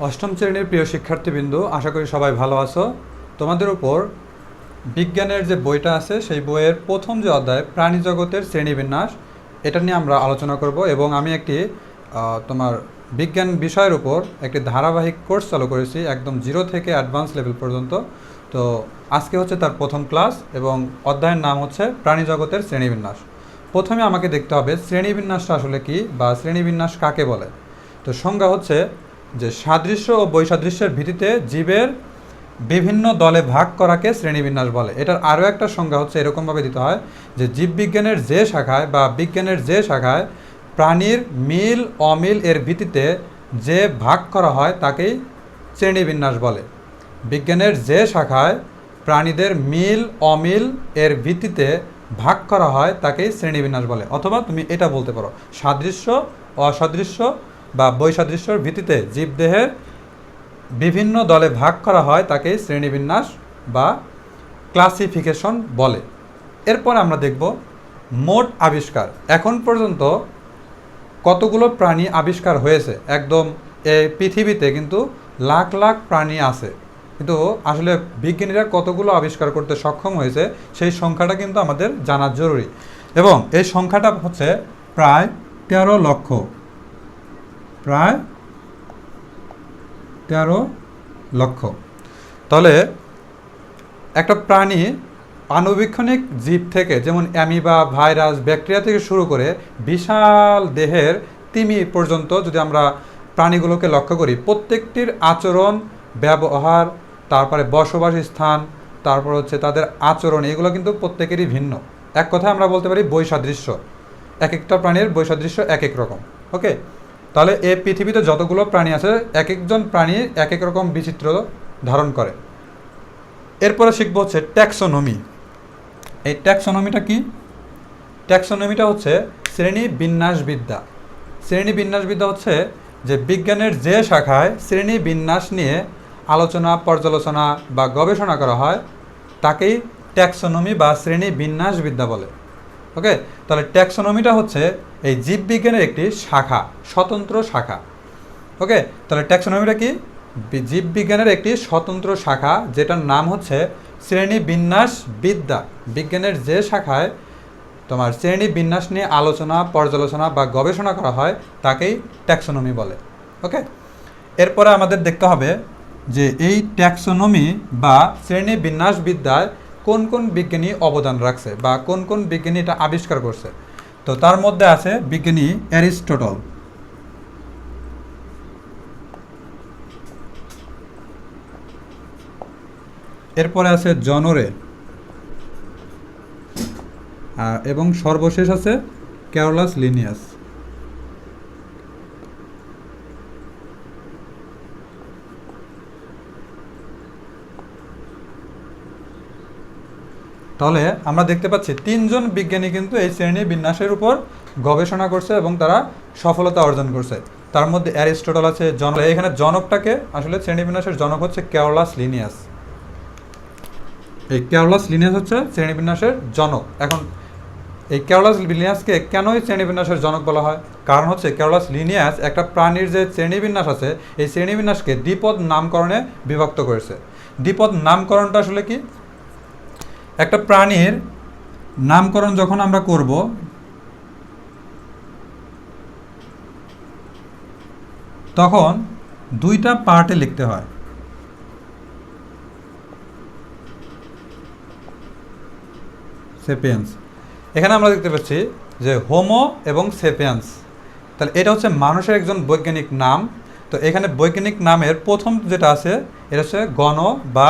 অষ্টম শ্রেণীর প্রিয় শিক্ষার্থীবৃন্দ, আশা করি সবাই ভালো আছো। তোমাদের উপর বিজ্ঞানের যে বইটা আছে সেই বইয়ের প্রথম যে অধ্যায় প্রাণী জগতের শ্রেণীবিন্যাস, এটা নিয়ে আমরা আলোচনা করব এবং আমি একটি তোমার বিজ্ঞান বিষয়ের উপর একটি ধারাবাহিক কোর্স চালু করেছি একদম জিরো থেকে অ্যাডভান্স লেভেল পর্যন্ত। তো আজকে হচ্ছে তার প্রথম ক্লাস এবং অধ্যায়ের নাম হচ্ছে প্রাণী জগতের শ্রেণীবিন্যাস। প্রথমে আমাকে দেখতে হবে শ্রেণীবিন্যাসটা আসলে কি বা শ্রেণীবিন্যাস কাকে বলে। তো সংজ্ঞা হচ্ছে যে সাদৃশ্য ও বৈসাদৃশ্যের ভিত্তিতে জীবের বিভিন্ন দলে ভাগ করাকে শ্রেণীবিন্যাস বলে। এটার আরও একটা সংজ্ঞা হচ্ছে এরকমভাবে দিতে হয় যে জীববিজ্ঞানের যে শাখায় বা বিজ্ঞানের যে শাখায় প্রাণীর মিল অমিল এর ভিত্তিতে যে ভাগ করা হয় তাকেই শ্রেণীবিন্যাস বলে। বিজ্ঞানের যে শাখায় প্রাণীদের মিল অমিল এর ভিত্তিতে ভাগ করা হয় তাকেই শ্রেণীবিন্যাস বলে। অথবা তুমি এটা বলতে পারো সাদৃশ্য অসাদৃশ্য বা বৈসাদৃশ্যের ভিত্তিতে জীবদেহের বিভিন্ন দলে ভাগ করা হয় তাকেই শ্রেণীবিন্যাস বা ক্লাসিফিকেশন বলে। এরপর আমরা দেখব মোট আবিষ্কার। এখন পর্যন্ত কতগুলো প্রাণী আবিষ্কার হয়েছে। একদম এই পৃথিবীতে কিন্তু লাখ লাখ প্রাণী আছে, কিন্তু আসলে বিজ্ঞানীরা কতগুলো আবিষ্কার করতে সক্ষম হয়েছে সেই সংখ্যাটা কিন্তু আমাদের জানা জরুরি। এবং এই সংখ্যাটা হচ্ছে প্রায় 13 লক্ষ, প্রায় 13 লক্ষ। তাহলে একটা প্রাণী আণুবীক্ষণিক জীব থেকে, যেমন অ্যামিবা, ভাইরাস, ব্যাকটেরিয়া থেকে শুরু করে বিশাল দেহের তিমি পর্যন্ত যদি আমরা প্রাণীগুলোকে লক্ষ্য করি, প্রত্যেকটির আচরণ, ব্যবহার, তারপরে বসবাস স্থান, তারপর হচ্ছে তাদের আচরণ, এগুলো কিন্তু প্রত্যেকেরই ভিন্ন। এক কথায় আমরা বলতে পারি বৈসাদৃশ্য। এক একটা প্রাণীর বৈসাদৃশ্য এক এক রকম। ওকে, তাহলে এই পৃথিবীতে যতগুলো প্রাণী আছে এক একজন প্রাণী এক এক রকম বিচিত্র ধারণ করে। এরপরে শিখব হচ্ছে ট্যাক্সোনমি। এই ট্যাক্সোনমিটা কি? ট্যাক্সোনমিটা হচ্ছে শ্রেণী বিন্যাসবিদ্যা। শ্রেণী বিন্যাসবিদ্যা হচ্ছে যে বিজ্ঞানের যে শাখায় শ্রেণী বিন্যাস নিয়ে আলোচনা, পর্যালোচনা বা গবেষণা করা হয় তাকেই ট্যাক্সোনমি বা শ্রেণী বিন্যাসবিদ্যা বলে। ওকে, তাহলে ট্যাক্সোনমিটা হচ্ছে এই জীববিজ্ঞানের একটি শাখা, স্বতন্ত্র শাখা। ওকে, তাহলে ট্যাক্সোনমিটা কি? জীববিজ্ঞানের একটি স্বতন্ত্র শাখা যেটার নাম হচ্ছে শ্রেণী বিন্যাস বিদ্যা। বিজ্ঞানের যে শাখায় তোমার শ্রেণী বিন্যাস নিয়ে আলোচনা, পর্যালোচনা বা গবেষণা করা হয় তাকেই ট্যাক্সোনমি বলে। ওকে, এরপরে আমাদের দেখতে হবে যে এই ট্যাক্সোনমি বা শ্রেণী বিন্যাস বিদ্যায় কোন কোন বিজ্ঞানী অবদান রাখছে বা কোন কোন বিজ্ঞানী এটা আবিষ্কার করছে। তো তার মধ্যে আছে বিজ্ঞানী অ্যারিস্টটল, এরপরে আছে জনরে, এবং সর্বশেষ আছে ক্যারোলাস লিনিয়াস। তাহলে আমরা দেখতে পাচ্ছি তিনজন বিজ্ঞানী কিন্তু এই শ্রেণী বিন্যাসের উপর গবেষণা করছে এবং তারা সফলতা অর্জন করছে। তার মধ্যে অ্যারিস্টটল আছে, এখানে জনকটাকে আসলে শ্রেণী বিন্যাসের জনক হচ্ছে ক্যারোলাস লিনিয়াস। এই ক্যারোলাস লিনিয়াস হচ্ছে শ্রেণীবিন্যাসের জনক। এখন এই ক্যারোলাস লিনিয়াসকে কেনই শ্রেণীবিন্যাসের জনক বলা হয়? কারণ হচ্ছে ক্যারোলাস লিনিয়াস একটা প্রাণীর যে শ্রেণীবিন্যাস আছে এই শ্রেণীবিন্যাসকে দ্বিপদ নামকরণে বিভক্ত করেছে। দ্বিপদ নামকরণটা আসলে কি? একটা প্রাণীর নামকরণ যখন আমরা করব তখন দুইটা পার্টে লিখতে হয়। সেপিয়েন্স, এখানে আমরা দেখতে পাচ্ছি যে হোমো এবং সেপিয়েন্স। তাহলে এটা হচ্ছে মানুষের একজন বৈজ্ঞানিক নাম। তো এখানে বৈজ্ঞানিক নামের প্রথম যেটা আছে এটা হচ্ছে গণ বা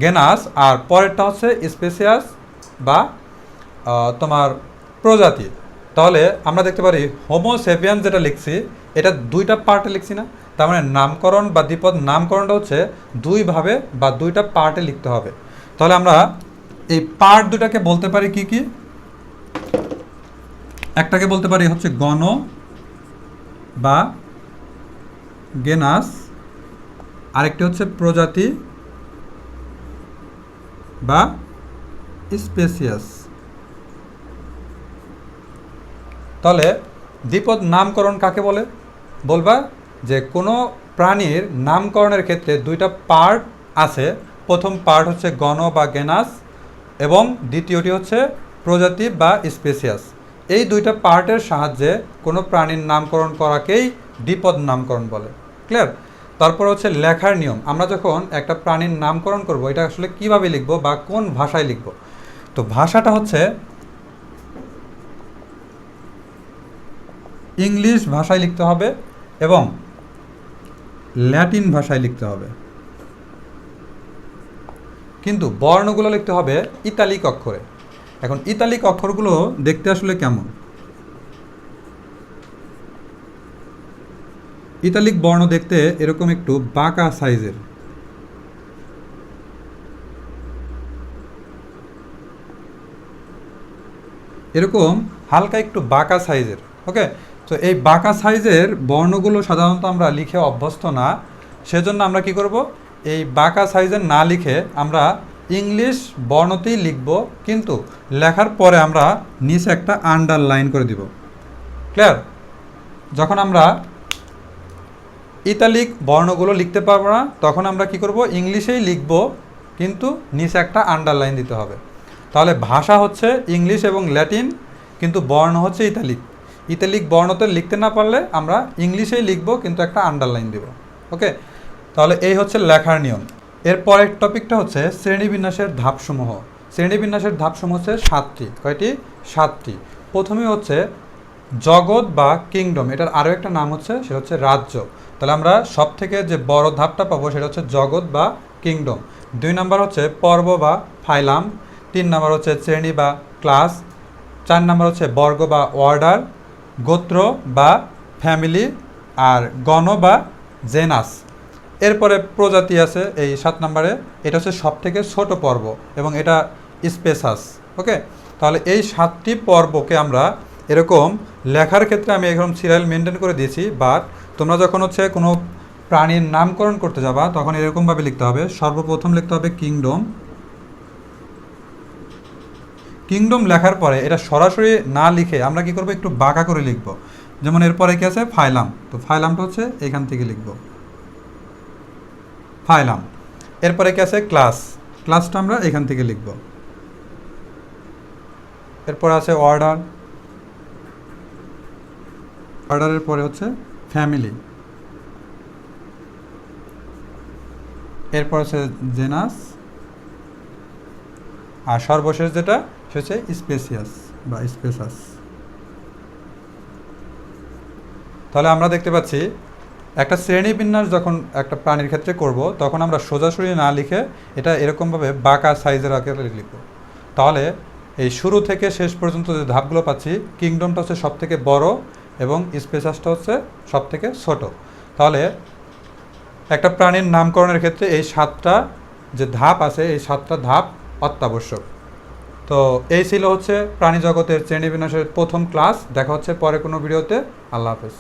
গেনাস, আর পরেরটা হচ্ছে স্পেসিয়াস বা তোমার প্রজাতি। তাহলে আমরা দেখতে পারি হোমো সেপিয়েন্স যেটা লিখছি এটা দুইটা পার্টে লিখছি না? তার মানে নামকরণ বা দ্বিপদ নামকরণটা হচ্ছে দুইভাবে বা দুইটা পার্টে লিখতে হবে। তাহলে আমরা এই পার্ট দুটাকে বলতে পারি কি কি? একটাকে বলতে পারি হচ্ছে গণ বা গেনাস, আরেকটি হচ্ছে প্রজাতি বা স্পেসিয়াস। তাহলে দ্বিপদ নামকরণ কাকে বলে? বলবা যে কোনো প্রাণীর নামকরণের ক্ষেত্রে দুইটা পার্ট আছে। প্রথম পার্ট হচ্ছে গণ বা গেনাস এবং দ্বিতীয়টি হচ্ছে প্রজাতি বা স্পেসিয়াস। এই দুইটা পার্টের সাহায্যে কোনো প্রাণীর নামকরণ করাকেই দ্বিপদ নামকরণ বলে। ক্লিয়ার? তারপর হচ্ছে লেখার নিয়ম। আমরা যখন একটা প্রাণীর নামকরণ করব, এটা আসলে কিভাবে লিখব বা কোন ভাষায় লিখব। তো ভাষাটা হচ্ছে ইংলিশ ভাষায় লিখতে হবে এবং ল্যাটিন ভাষায় লিখতে হবে, কিন্তু বর্ণগুলো লিখতে হবে ইতালিক অক্ষরে। এখন ইতালিক অক্ষরগুলো দেখতে আসলে কেমন? ইতালিক বর্ণ দেখতে এরকম একটু বাঁকা সাইজের। এরকম হালকা একটু বাঁকা সাইজের। ওকে, তো এই বাঁকা সাইজের বর্ণগুলো সাধারণত আমরা লিখে অভ্যস্ত না, সেজন্য আমরা কি করব, এই বাঁকা সাইজের না লিখে আমরা ইংলিশ বর্ণতেই লিখব, কিন্তু লেখার পরে আমরা নিচে একটা আন্ডারলাইন করে দিব। ক্লিয়ার? যখন আমরা ইতালিক বর্ণগুলো লিখতে পারবো না, তখন আমরা কি করব, ইংলিশেই লিখব, কিন্তু নিচে একটা আন্ডারলাইন দিতে হবে। তাহলে ভাষা হচ্ছে ইংলিশ এবং ল্যাটিন, কিন্তু বর্ণ হচ্ছে ইতালিক। ইতালিক বর্ণতে লিখতে না পারলে আমরা ইংলিশেই লিখব, কিন্তু একটা আন্ডারলাইন দেব। ওকে, তাহলে এই হচ্ছে লেখার নিয়ম। এরপরের টপিকটা হচ্ছে শ্রেণীবিন্যাসের ধাপসমূহ। শ্রেণীবিন্যাসের ধাপসমূহ হচ্ছে 7টি। কয়টি? 7টি। প্রথমে হচ্ছে জগৎ বা কিংডম, এটার আরও একটা নাম হচ্ছে, সেটা হচ্ছে রাজ্য। তাহলে আমরা সব থেকে যে বড় ধাপটা পাবো সেটা হচ্ছে জগৎ বা কিংডম। 2 নাম্বার হচ্ছে পর্ব বা ফাইলাম। 3 নাম্বার হচ্ছে শ্রেণী বা ক্লাস। 4 নাম্বার হচ্ছে বর্গ বা অর্ডার। গোত্র বা ফ্যামিলি। আর গণ বা জেনাস। এরপরে প্রজাতি আছে এই 7 নাম্বারে। এটা হচ্ছে সব থেকে ছোট পর্ব এবং এটা স্পেসাস। ওকে, তাহলে এই 7টি পর্বকে আমরা এরকম লেখার ক্ষেত্রে আমি এরকম সিরিয়াল মেনটেন করে দিয়েছি, বাট তোমরা যখন হচ্ছে কোনো প্রাণীর নামকরণ করতে যাবা তখন এরকমভাবে লিখতে হবে। সর্বপ্রথম লিখতে হবে কিংডম। কিংডম লেখার পরে এটা সরাসরি না লিখে আমরা কি করব, একটু বাঁকা করে লিখব। যেমন এরপরে কি আছে, ফাইলাম। তো ফাইলামটা হচ্ছে এখান থেকে লিখব, ফাইলাম। এরপরে কি আছে, ক্লাস। ক্লাসটা আমরা এখান থেকে লিখব। এরপর আছে অর্ডার। অর্ডারের পরে হচ্ছে ফ্যামিলি। এরপর হচ্ছে জেনাস। আর সর্বশেষ যেটা সেটা হচ্ছে স্পেসিয়াস বা স্পেসাস। তাহলে আমরা দেখতে পাচ্ছি একটা শ্রেণীবিন্যাস যখন একটা প্রাণীর ক্ষেত্রে করব, তখন আমরা সোজাসুজি না লিখে এটা এরকমভাবে বাঁকা সাইজের আকারে লিখব। তাহলে এই শুরু থেকে শেষ পর্যন্ত যে ধাপগুলো পাচ্ছি, কিংডমটা হচ্ছে সব থেকে বড় এবং স্পেসাসটা হচ্ছে সব থেকে ছোট। তাহলে একটা প্রাণীর নামকরণের ক্ষেত্রে এই 7টা যে ধাপ আছে, এই 7টা ধাপ অত্যাবশ্যক। তো এই ছিল হচ্ছে প্রাণী জগতের শ্রেণীবিন্যাসের প্রথম ক্লাস। দেখা হচ্ছে পরে কোনো ভিডিওতে। আল্লাহ হাফেজ।